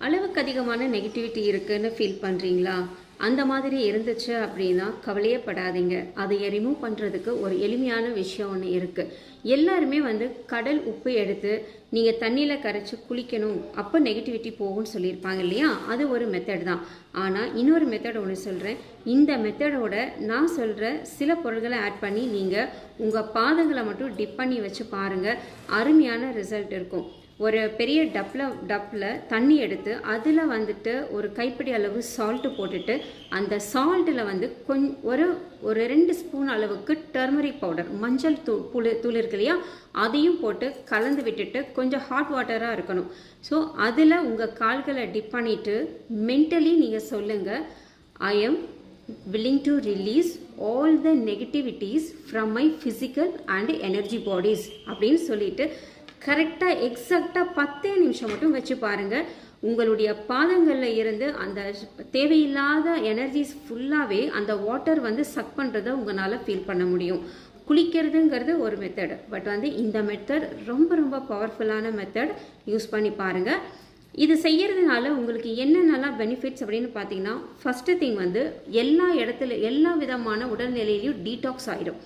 அளவுக்கு அதிகமான நெகட்டிவிட்டி இருக்குன்னு ஃபீல் பண்ணுறீங்களா? அந்த மாதிரி இருந்துச்சு அப்படின்னா கவலையே படாதீங்க. அதை ரிமூவ் பண்ணுறதுக்கு ஒரு எளிமையான விஷயம் ஒன்று இருக்குது. எல்லாருமே கடல் உப்பு எடுத்து நீங்கள் தண்ணியில் கரைச்சி குளிக்கணும், அப்போ நெகட்டிவிட்டி போகும்னு சொல்லியிருப்பாங்க இல்லையா? அது ஒரு மெத்தட் தான். ஆனால் இன்னொரு மெத்தட் ஒன்று சொல்கிறேன். இந்த மெத்தடோட நான் சொல்கிற சில பொருட்களை ஆட் பண்ணி நீங்கள் உங்கள் பாதங்களை மட்டும் டிப் பண்ணி வச்சு பாருங்கள். அருமையான ரிசல்ட் இருக்கும். ஒரு பெரிய டப்பில் தண்ணி எடுத்து அதில் ஒரு கைப்பிடி அளவு சால்ட்டு போட்டுட்டு அந்த சால்ட்டில் ஒரு 2 ஸ்பூன் அளவுக்கு டர்மரிக் பவுடர், மஞ்சள் தூள் இருக்கு இல்லையா, அதையும் போட்டு கலந்து விட்டுட்டு கொஞ்சம் ஹாட் வாட்டராக இருக்கணும். ஸோ அதில் உங்கள் கால்களை டிப் பண்ணிவிட்டு மென்டலி நீங்கள் சொல்லுங்கள், I am willing to release all the negativities from my physical and energy bodies அப்படின்னு சொல்லிட்டு கரெக்டாக எக்ஸாக்டாக 10 நிமிஷம் மட்டும் வச்சு பாருங்கள். உங்களுடைய பாதங்களில் இருந்து அந்த தேவையில்லாத எனர்ஜிஸ் ஃபுல்லாகவே அந்த வாட்டர் சக் பண்ணுறதை உங்களால் ஃபீல் பண்ண முடியும். குளிக்கிறதுங்கிறது ஒரு மெத்தட், பட் இந்த மெத்தட் ரொம்ப ரொம்ப பவர்ஃபுல்லான மெத்தட். யூஸ் பண்ணி பாருங்கள். இது செய்யறதுனால உங்களுக்கு என்னென்னலாம் பெனிஃபிட்ஸ் அப்படின்னு பார்த்தீங்கன்னா, ஃபஸ்ட்டு திங் எல்லா விதமான உடல்நிலையிலையும் டீடாக்ஸ் ஆகிடும்.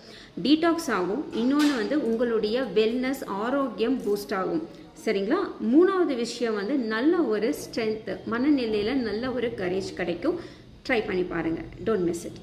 டீடாக்ஸ் ஆகும். இன்னொன்று உங்களுடைய வெல்னஸ், ஆரோக்கியம் பூஸ்ட் ஆகும். சரிங்களா? 3வது விஷயம் நல்ல ஒரு ஸ்ட்ரென்த், மனநிலையில் நல்ல ஒரு கரேஜ் கிடைக்கும். ட்ரை பண்ணி பாருங்கள். Don't miss it.